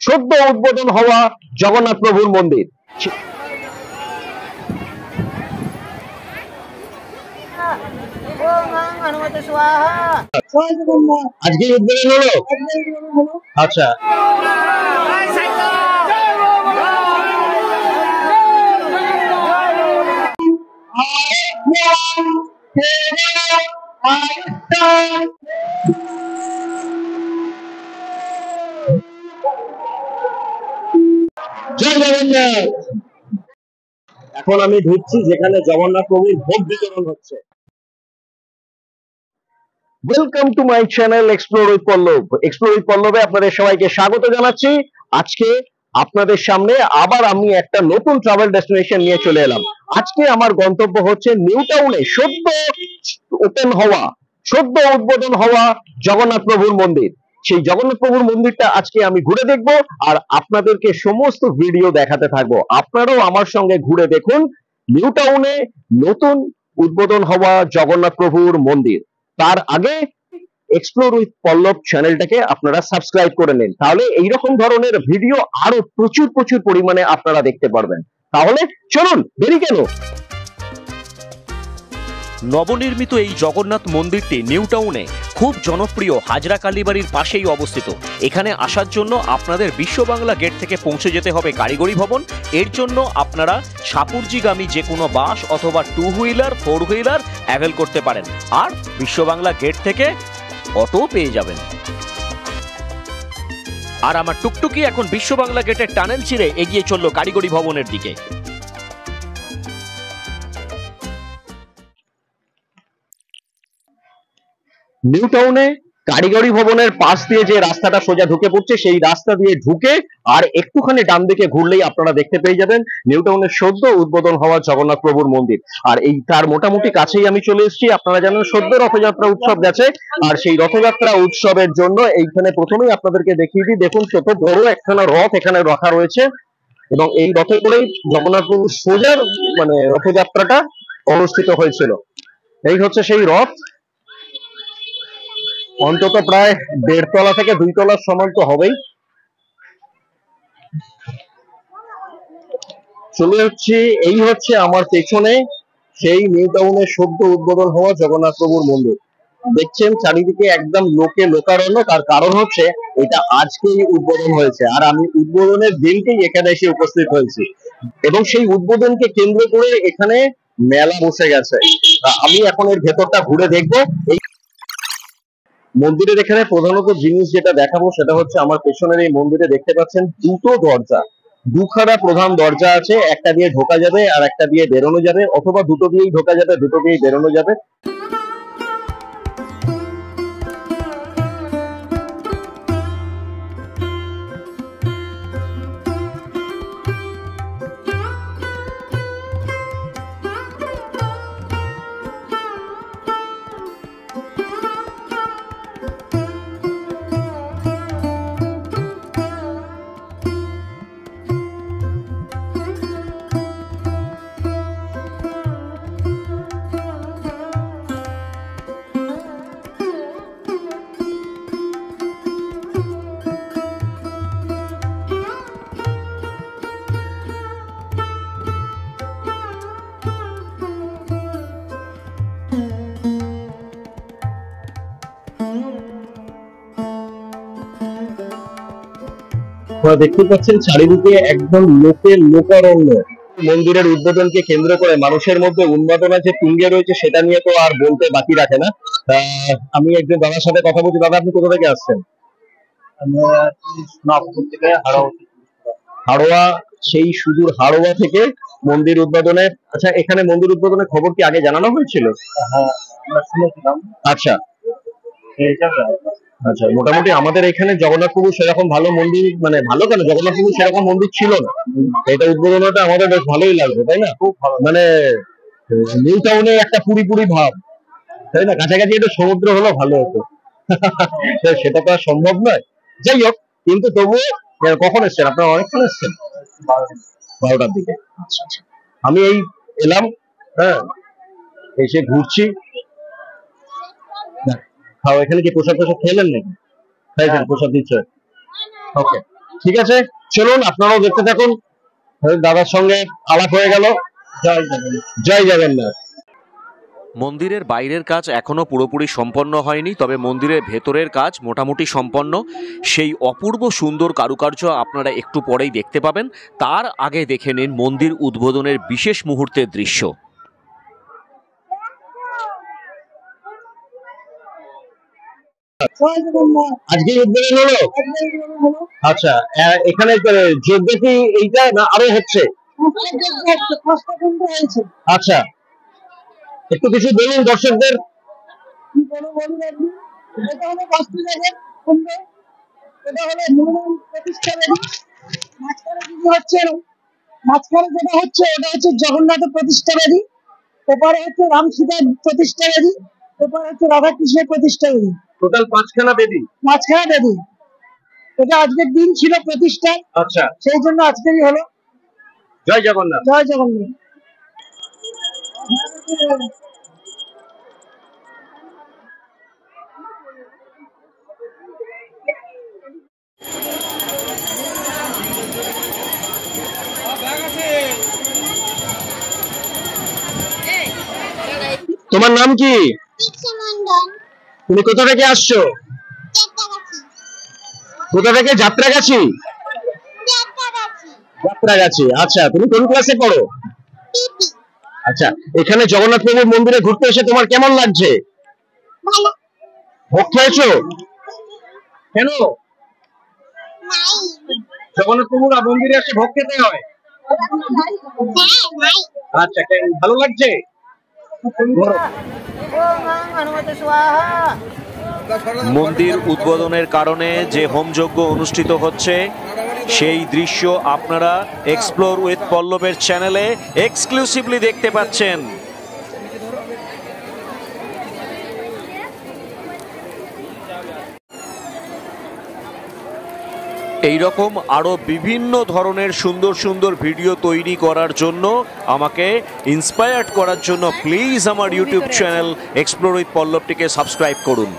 সদ্য উদ্বোধন হওয়া জগন্নাথ প্রভুর মন্দির। আজকে উদ্বোধন হলো। আচ্ছা, জয় জগন্নাথ। এখন আমি ঢুকছি যেখানে জগন্নাথ প্রভুর ভোগ বিতরণ হচ্ছে। Welcome to my channel explore with Pallab. Explore with পল্লবে আপনাদের সবাইকে স্বাগত জানাচ্ছি। আজকে আপনাদের সামনে আবার আমি একটা নতুন ট্রাভেল ডেস্টিনেশন নিয়ে চলে এলাম। আজকে আমার গন্তব্য হচ্ছে নিউ টাউনে সদ্য উদ্বোধন হওয়া জগন্নাথ প্রভুর মন্দির। সেই জগন্নাথ প্রভুর মন্দিরটা আজকে আমি ঘুরে দেখব আর আপনাদেরকে সমস্ত ভিডিও দেখাতে থাকবো। আপনারাও আমার সঙ্গে ঘুরে দেখুন নিউ টাউনে নতুন উদ্বোধন হওয়া জগন্নাথ প্রভুর মন্দির। তার আগে এক্সপ্লোর উইথ পল্লব চ্যানেলটাকে আপনারা সাবস্ক্রাইব করে নিন, তাহলে এইরকম ধরনের ভিডিও আরো প্রচুর পরিমাণে আপনারা দেখতে পারবেন। তাহলে চলুন, দেরি কেন। নবনির্মিত এই জগন্নাথ মন্দিরটি নিউ টাউনে খুব জনপ্রিয় হাজরা কালীবাড়ির পাশেই অবস্থিত। এখানে আসার জন্য আপনাদের বিশ্ব বাংলা গেট থেকে পৌঁছে যেতে হবে কারিগরি ভবন। এর জন্য আপনারা সাপুরজিগামী যে কোনো বাস অথবা 2 হুইলার 4 হুইলার অ্যাভেল করতে পারেন, আর বিশ্ব বাংলা গেট থেকে অটো পেয়ে যাবেন। আর আমার টুকটুকি এখন বিশ্ব বাংলা গেটের টানেল ছিঁড়ে এগিয়ে চলল কারিগরি ভবনের দিকে। নিউ টাউনে কারিগরি ভবনের পাশ দিয়ে যে রাস্তাটা সোজা ঢুকে পড়ছে, সেই রাস্তা দিয়ে ঢুকে আর একটুখানি ডান দিকে ঘুরলেই আপনারা দেখতে পেয়ে যাবেন নিউ টাউনের সদ্য উদ্বোধন হওয়া জগন্নাথ প্রভুর মন্দির। আর এই তার মোটামুটি কাছেই আমি চলে এসেছি। আপনারা জানেন সদ্য রথযাত্রা উৎসব গেছে, আর সেই রথযাত্রা উৎসবের জন্য এইখানে প্রথমেই আপনাদেরকে দেখিয়ে দিই। দেখুন কত বড় একখানা রথ এখানে রাখা রয়েছে, এবং এই রথে করেই জগন্নাথ প্রভুর সোজার রথযাত্রাটা অনুষ্ঠিত হয়েছিল। এই হচ্ছে সেই রথ, অন্তত প্রায় 1.5 তলা থেকে 2 তলার সমান তো হবেই। চলে যাচ্ছি, এই হচ্ছে আমার পেছনে সেই নিউ টাউনের সদ্য উদ্বোধন হওয়া জগন্নাথ প্রভুর মন্দির। দেখছেন চারিদিকে একদম লোকারণ্য। তার কারণ হচ্ছে এটা আজকেই উদ্বোধন হয়েছে, আর আমি উদ্বোধনের দিনকেই এখানে এসে উপস্থিত হয়েছি, এবং সেই উদ্বোধনকে কেন্দ্র করে এখানে মেলা বসে গেছে। আমি এখন এর ভেতরটা ঘুরে দেখবো। এই মন্দিরের এখানে প্রধানত জিনিস যেটা দেখাবো সেটা হচ্ছে আমার পেছনের এই মন্দিরে দেখতে পাচ্ছেন দুটো দরজা, দুখানা প্রধান দরজা আছে। একটা দিয়ে ঢোকা যাবে আর একটা দিয়ে বেরোনো যাবে, অথবা দুটো দিয়েই ঢোকা যাবে, দুটো দিয়েই বেরোনো যাবে। আপনারা দেখতে পাচ্ছেন চারিদিকে একদম লোকারণ্য। মন্দিরের উদ্বোধনকে কেন্দ্র করে মানুষের মধ্যে উন্মাদনা যে তুঙ্গে রয়েছে সেটা নিয়ে তো আর বলতে বাকি রাখে না। আমি একজন দাদার সাথে কথা বলছি। দাদা, আপনি কোথা থেকে আসছেন? হাড়োয়া, সেই সুদূর হাড়োয়া থেকে মন্দির উদ্বোধনের। আচ্ছা, এখানে মন্দির উদ্বোধনের খবর কি আগে জানানো হয়েছিল? হ্যাঁ, শুনেছিলাম। আচ্ছা আচ্ছা, মোটামুটি আমাদের এখানে জগন্নাথ প্রভু সেরকম ভালো মন্দির, ভালো কেন, জগন্নাথ প্রভু সেরকম মন্দির ছিল না। এটা উদ্বোধনটা আমাদের বেশ ভালোই লাগবে, তাই না? খুব ভালো, নিউ টাউনে একটা পুরি ভাব, তাই না? কাছাকাছি একটু সমুদ্র হলো ভালো হতো। সেটা তো আর সম্ভব নয়। যাই হোক, কিন্তু তবু কখন এসছেন আপনারা? অনেকক্ষণ এসছেন? 12টার দিকে। আচ্ছা আচ্ছা, আমি এই এলাম, হ্যাঁ, এসে ঘুরছি। খাও, এখানে কি প্রসাদ খেলেন নাকি? খাইছেন? প্রসাদ দিচ্ছে। ওকে, ঠিক আছে, চলুন আপনারাও দেখতে থাকুন। দাদার সঙ্গে আলাপ হয়ে গেল। জয় জগন্নাথ। জয় জগন্নাথ। মন্দিরের বাইরের কাজ এখনো পুরোপুরি সম্পন্ন হয়নি, তবে মন্দিরের ভেতরের কাজ মোটামুটি সম্পন্ন। সেই অপূর্ব সুন্দর কারুকার্য আপনারা একটু পরেই দেখতে পাবেন। তার আগে দেখে নিন মন্দির উদ্বোধনের বিশেষ মুহূর্তের দৃশ্য। আজকে উদ্বোধন হলো। আচ্ছা, এখানে যজ্ঞ কি এইটা না আরো হচ্ছে? আচ্ছা, একটু কিছু বলুন দর্শকদের। এটা হলো বাস্তুজাগের কুণ্ড, এটা হলো নির্মাণ প্রতিষ্ঠা বেদী। মাঝখানে যেটা হচ্ছে ওটা হচ্ছে জগন্নাথের প্রতিষ্ঠা বেদী, ওপারে হচ্ছে রাম সীতার প্রতিষ্ঠা বেদী, ওপারে হচ্ছে রাধা কৃষ্ণের প্রতিষ্ঠা বেদী। টোটাল 5খানা বেদি। মাঝখানে বেদী, এটা আজকের দিন ছিল প্রতিষ্ঠা। আচ্ছা, সেই জন্য আজকেরই হলো। জয় জগন্নাথ। জয় জগন্নাথ। তোমার নাম কি? তুমি কোথা থেকে আসছো? কোথা থেকে? যাত্রাগাছি। যাত্রাগাছি। আচ্ছা, তুমি কোন ক্লাসে পড়ো? আচ্ছা, এখানে জগন্নাথ প্রভুর মন্দিরে ঘুরতে এসে তোমার কেমন লাগছে? ভোগ খেয়েছো? কেন? জগন্নাথ প্রভুর মন্দিরে এসে ভোগ খেতে হয়? আচ্ছা, ভালো লাগছে? মন্দির উদ্বোধনের কারণে যে হোমযজ্ঞ অনুষ্ঠিত হচ্ছে সেই দৃশ্য আপনারা এক্সপ্লোর উইথ পল্লবের চ্যানেলে এক্সক্লুসিভলি দেখতে পাচ্ছেন। এইরকম আরও বিভিন্ন ধরনের সুন্দর সুন্দর ভিডিও তৈরি করার জন্য, আমাকে ইন্সপায়ার্ড করার জন্য প্লিজ আমার ইউটিউব চ্যানেল এক্সপ্লোর উইথ পল্লবটিকে সাবস্ক্রাইব করুন।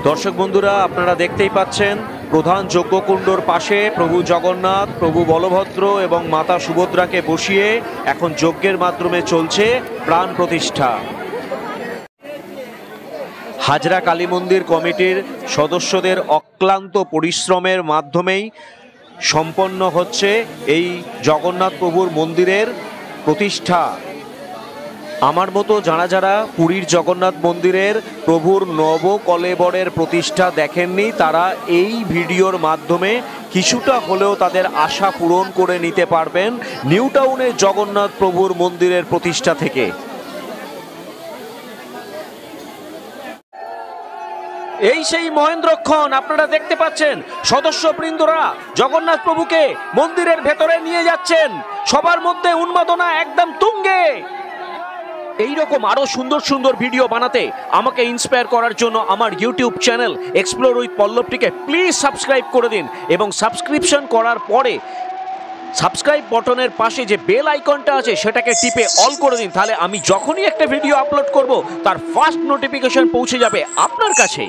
দর্শক বন্ধুরা, আপনারা দেখতেই পাচ্ছেন প্রধান যজ্ঞকুণ্ডর পাশে প্রভু জগন্নাথ, প্রভু বলভদ্র এবং মাতা সুভদ্রাকে বসিয়ে এখন যজ্ঞের মাধ্যমে চলছে প্রাণ প্রতিষ্ঠা। হাজরা কালী মন্দির কমিটির সদস্যদের অক্লান্ত পরিশ্রমের মাধ্যমেই সম্পন্ন হচ্ছে এই জগন্নাথ প্রভুর মন্দিরের প্রতিষ্ঠা। আমার মতো যারা যারা পুরীর জগন্নাথ মন্দিরের প্রভুর নবকলেবরের প্রতিষ্ঠা দেখেননি, তারা এই ভিডিওর মাধ্যমে কিছুটা হলেও তাদের আশা পূরণ করে নিতে পারবেন নিউ টাউনের জগন্নাথ প্রভুর মন্দিরের প্রতিষ্ঠা থেকে। এই সেই মহেন্দ্রক্ষণ আপনারা দেখতে পাচ্ছেন, সদস্যবৃন্দরা জগন্নাথ প্রভুকে মন্দিরের ভেতরে নিয়ে যাচ্ছেন, সবার মধ্যে উন্মাদনা একদম তুঙ্গে। এইরকম আরো সুন্দর সুন্দর ভিডিও বানাতে আমাকে ইন্সপায়ার করার জন্য আমার ইউটিউব চ্যানেল এক্সপ্লোর উইথ পল্লবটিকে প্লিজ সাবস্ক্রাইব করে দিন, এবং সাবস্ক্রিপশন করার পরে সাবস্ক্রাইব বটনের পাশে যে বেল আইকনটা আছে সেটাকে টিপে অল করে দিন। তাহলে আমি যখনই একটা ভিডিও আপলোড করব তার ফার্স্ট নোটিফিকেশন পৌঁছে যাবে আপনার কাছে।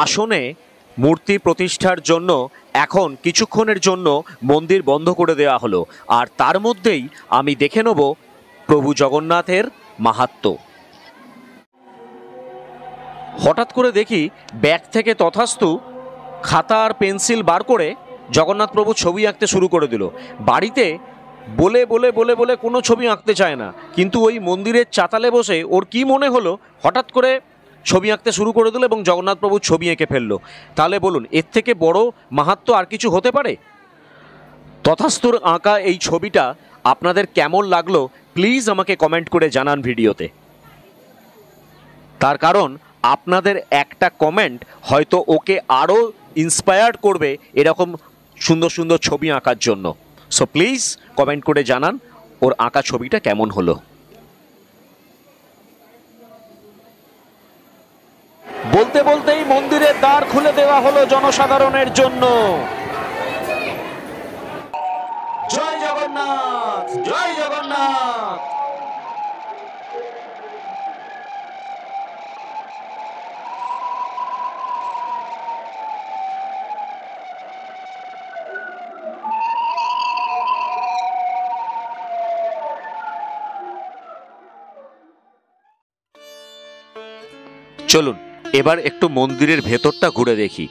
আসনে মূর্তি প্রতিষ্ঠার জন্য এখন কিছুক্ষণের জন্য মন্দির বন্ধ করে দেওয়া হলো, আর তার মধ্যেই আমি দেখে নেব প্রভু জগন্নাথের মাহাত্ম্য। হঠাৎ করে দেখি ব্যাগ থেকে তথাস্তু খাতা আর পেন্সিল বার করে জগন্নাথ প্রভু ছবি আঁকতে শুরু করে দিল। বাড়িতে বলে বলে বলে বলে কোনো ছবি আঁকতে চায় না, কিন্তু ওই মন্দিরের চাতালে বসে ওর কি মনে হলো হঠাৎ করে ছবি আঁকতে শুরু করে দিল এবং জগন্নাথ প্রভুর ছবি এঁকে ফেললো। তাহলে বলুন, এর থেকে বড় মাহাত্ম্য আর কিছু হতে পারে? তথাস্তুর আঁকা এই ছবিটা আপনাদের কেমন লাগলো প্লিজ আমাকে কমেন্ট করে জানান ভিডিওতে। তার কারণ আপনাদের একটা কমেন্ট হয়তো ওকে আরও ইন্সপায়ার্ড করবে এরকম সুন্দর সুন্দর ছবি আঁকার জন্য। সো প্লিজ কমেন্ট করে জানান ওর আঁকা ছবিটা কেমন হলো। বলতে বলতেই মন্দিরের দ্বার খুলে দেওয়া হলো জনসাধারণের জন্য। জয় জগন্নাথ, জয় জগন্নাথ। চলুন এবার একটু মন্দিরের ভেতরটা ঘুরে দেখি।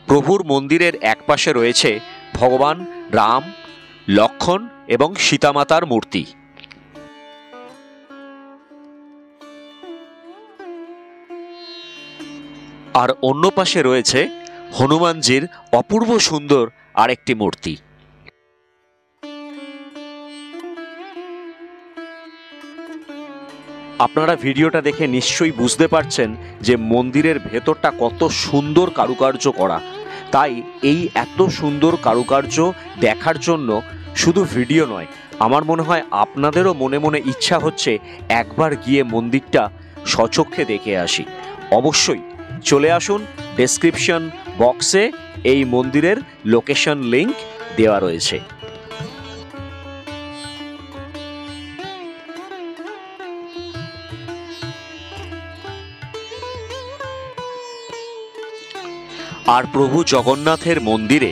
প্রভুর মন্দিরের একপাশে রয়েছে ভগবান রাম, লক্ষ্মণ এবং সীতামাতার মূর্তি। আর অন্য পাশে রয়েছে হনুমানজির অপূর্ব সুন্দর আরেকটি মূর্তি। আপনারা ভিডিওটা দেখে নিশ্চয়ই বুঝতে পারছেন যে মন্দিরের ভেতরটা কত সুন্দর কারুকার্য করা। তাই এই এত সুন্দর কারুকার্য দেখার জন্য শুধু ভিডিও নয়, আমার মনে হয় আপনাদেরও মনে মনে ইচ্ছা হচ্ছে একবার গিয়ে মন্দিরটা স্বচক্ষে দেখে আসি। অবশ্যই চলে আসুন, ডেসক্রিপশন বক্সে এই মন্দিরের লোকেশন লিংক দেওয়া রয়েছে। আর প্রভু জগন্নাথের মন্দিরে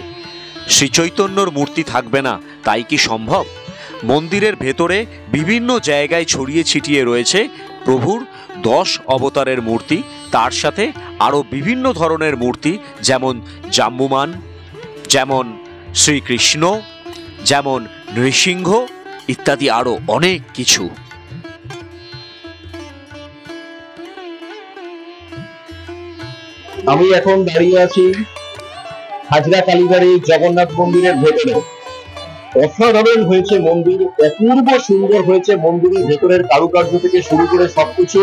শ্রীচৈতন্যর মূর্তি থাকবে না তাই কি সম্ভব? মন্দিরের ভেতরে বিভিন্ন জায়গায় ছড়িয়ে ছিটিয়ে রয়েছে প্রভুর 10 অবতারের মূর্তি, তার সাথে আরও বিভিন্ন ধরনের মূর্তি, যেমন জাম্বুমান, যেমন শ্রীকৃষ্ণ, যেমন নৃসিংহ ইত্যাদি আরও অনেক কিছু। আমি এখন দাঁড়িয়ে আছি হাজরা কালীবাড়ি জগন্নাথ মন্দিরের ভেতরে। অসাধারণ হয়েছে মন্দির, অপূর্ব সুন্দর হয়েছে মন্দিরের ভেতরের কারুকার্য থেকে শুরু করে সবকিছু।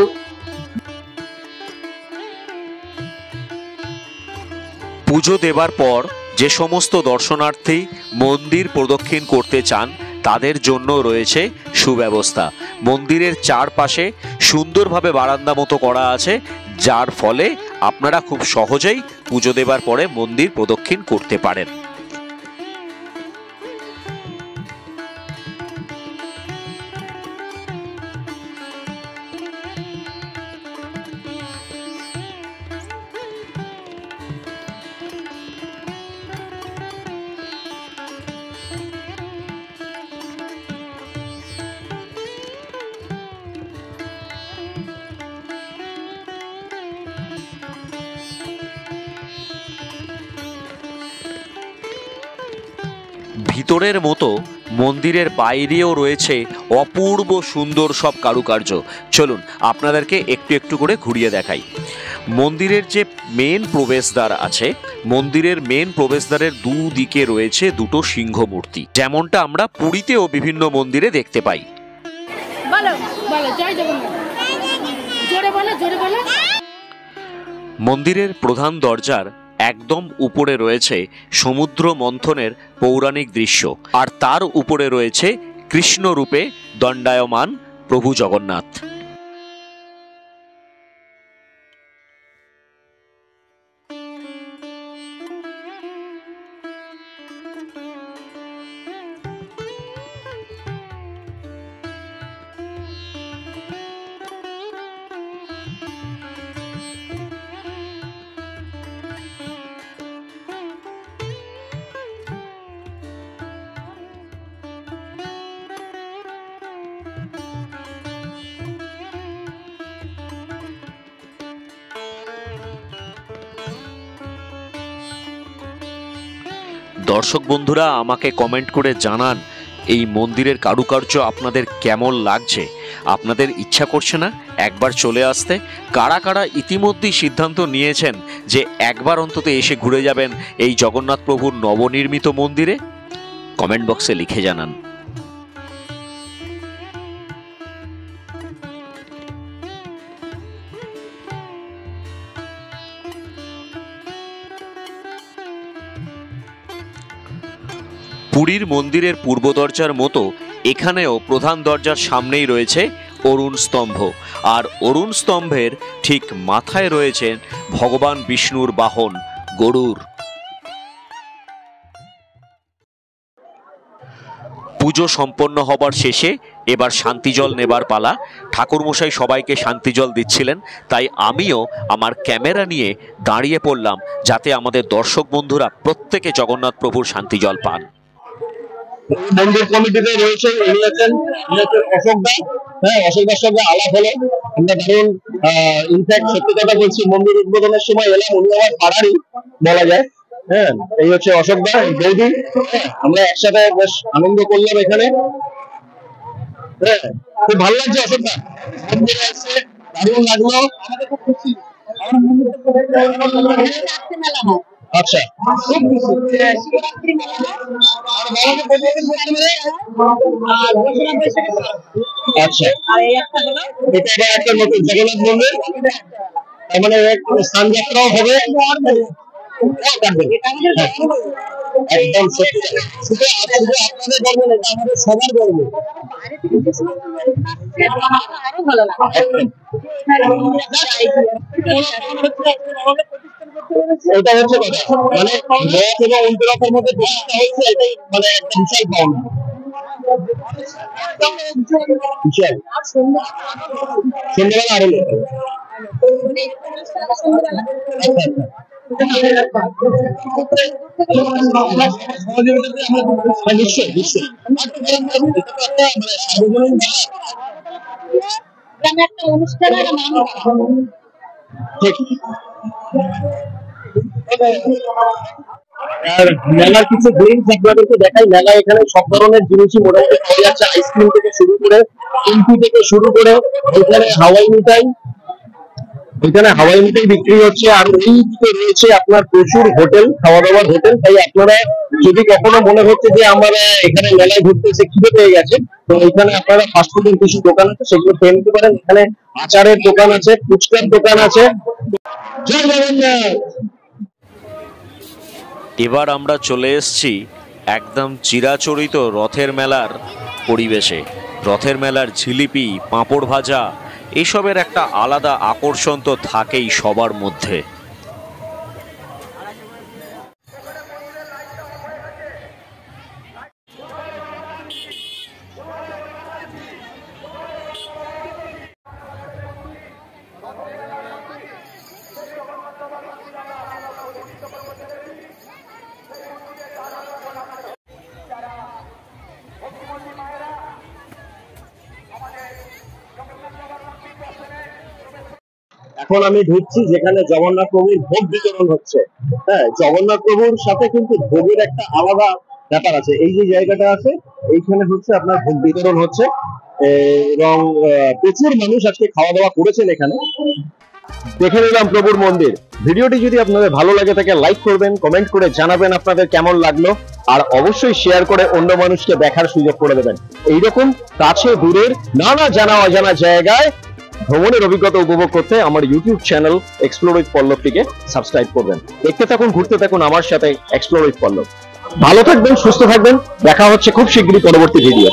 পুজো দেবার পর যে সমস্ত দর্শনার্থী মন্দির প্রদক্ষিণ করতে চান তাদের জন্য রয়েছে সুব্যবস্থা। মন্দিরের চারপাশে সুন্দরভাবে বারান্দা মতো করা আছে, যার ফলে আপনারা খুব সহজেই পুজো দেবার পরে মন্দির প্রদক্ষিণ করতে পারেন। ভিতরের মতো মন্দিরের বাইরেও রয়েছে অপূর্ব সুন্দর সব কারুকার্য। চলুন আপনাদেরকে একটু একটু করে ঘুরিয়ে দেখাই। মন্দিরের যে মেন প্রবেশদ্বার আছে, মন্দিরের মেন প্রবেশদ্বারের দুদিকে রয়েছে দুটো সিংহ মূর্তি, যেমনটা আমরা পুরীতেও বিভিন্ন মন্দিরে দেখতে পাই। মন্দিরের প্রধান দরজার একদম উপরে রয়েছে সমুদ্র মন্থনের পৌরাণিক দৃশ্য, আর তার উপরে রয়েছে কৃষ্ণ রূপে দণ্ডায়মান প্রভু জগন্নাথ। দর্শক বন্ধুরা আমাকে কমেন্ট করে জানান এই মন্দিরের কারুকার্য আপনাদের কেমন লাগছে। আপনাদের ইচ্ছা করছে না একবার চলে আসতে? কারা কারা ইতিমধ্যেই সিদ্ধান্ত নিয়েছেন যে একবার অন্তত এসে ঘুরে যাবেন এই জগন্নাথ প্রভুর নবনির্মিত মন্দিরে? কমেন্ট বক্সে লিখে জানান। পুরীর মন্দিরের পূর্ব দরজার মতো এখানেও প্রধান দরজার সামনেই রয়েছে অরুণ স্তম্ভ, আর অরুণ স্তম্ভের ঠিক মাথায় রয়েছেন ভগবান বিষ্ণুর বাহন গরুড়। পুজো সম্পন্ন হবার শেষে এবার শান্তিজল নেবার পালা। ঠাকুরমশাই সবাইকে শান্তিজল দিচ্ছিলেন, তাই আমিও আমার ক্যামেরা নিয়ে দাঁড়িয়ে পড়লাম যাতে আমাদের দর্শক বন্ধুরা প্রত্যেকে জগন্নাথ প্রভুর শান্তিজল পান। মন্দির কমিটিতে রয়েছে অশোক দা। হ্যাঁ, অশোক দার সঙ্গে আলাপ হলো। আমরা ধরুন ইনফ্যাক্ট সত্যি কথা বলছি, মন্দির উদ্বোধনের সময় এলাম, উনি আমার পাড়ারই বলা যায়। হ্যাঁ, এই হচ্ছে অশোক দা, বৌদি। আমরা একসাথে বেশ আনন্দ করলাম এখানে। হ্যাঁ, খুব ভালো লাগছে অশোক দা, মন্দিরে আসছে দারুণ লাগলো। খুব খুশি। আচ্ছা, আচ্ছা, এটা একটা নতুন জগন্নাথ মন্দির, তার মানে স্থান যাত্রাও হবে। একদম সত্যি, শুধু আপনাদের গর্ব না, এটা আমাদের সবার গর্ব। আরো ভালো লাগে। এটা হচ্ছে কথা, মানে রথ এবং উল্টো রথের মধ্যে প্রতিষ্ঠা হয়েছে, এটাই মানে একটা বিশাল পাওনা। বিশাল সন্ধ্যাবেলা আরো লোক। নিশ্চয়ই নিশ্চয়ই একটা অনুষ্ঠানের ঠিক। আর মেলার কিছু গ্লিমস আপনাদেরকে দেখাই। মেলা এখানে সব ধরনের জিনিসই মোটামুটি পাওয়া যাচ্ছে, আইসক্রিম থেকে শুরু করে, কুলফি থেকে শুরু করে, এখানে হাওয়াই মিঠাই বিক্রি হচ্ছে। আর এই দিকে রয়েছে আপনার প্রচুর হোটেল, খাওয়া দাওয়ার হোটেল। তাই আপনারা যদি কখনো মনে হচ্ছে যে আমরা এখানে মেলায় ঘুরতে এসে খিদে পেয়ে গেছে, তো এখানে আপনারা ফাস্টফুডের কিছু দোকান আছে, সেগুলো খেয়ে নিতে পারেন। এখানে আচারের দোকান আছে, ফুচকার দোকান আছে। জয় জগন্নাথ। এবার আমরা চলে এসেছি একদম চিরাচরিত রথের মেলার পরিবেশে। রথের মেলার জিলিপি, পাঁপড় ভাজা, এসবের একটা আলাদা আকর্ষণ তো থাকেই সবার মধ্যে। এখন আমি ঢুকছি যেখানে জগন্নাথ প্রভুর ভোগ বিতরণ হচ্ছে। হ্যাঁ, জগন্নাথ প্রভুর সাথে কিন্তু ভোগের একটা আলাদা ব্যাপার আছে। এই যে জায়গাটা আছে, এইখানে হচ্ছে আপনার ভোগ বিতরণ হচ্ছে, এবং প্রচুর মানুষ আজকে খাওয়া দাওয়া করেছেন এখানে। দেখে নিলাম প্রভুর মন্দির। ভিডিওটি যদি আপনাদের ভালো লাগে থাকে লাইক করবেন, কমেন্ট করে জানাবেন আপনাদের কেমন লাগলো, আর অবশ্যই শেয়ার করে অন্য মানুষকে দেখার সুযোগ করে দেবেন। এইরকম কাছে দূরের নানা জানা অজানা জায়গায় ভ্রমণের অভিজ্ঞতা উপভোগ করতে আমার ইউটিউব চ্যানেল এক্সপ্লোর উইথ পল্লবটিকে সাবস্ক্রাইব করবেন। দেখতে থাকুন, ঘুরতে থাকুন আমার সাথে এক্সপ্লোর উইথ পল্লব। ভালো থাকবেন, সুস্থ থাকবেন, দেখা হচ্ছে খুব শীঘ্রই পরবর্তী ভিডিও।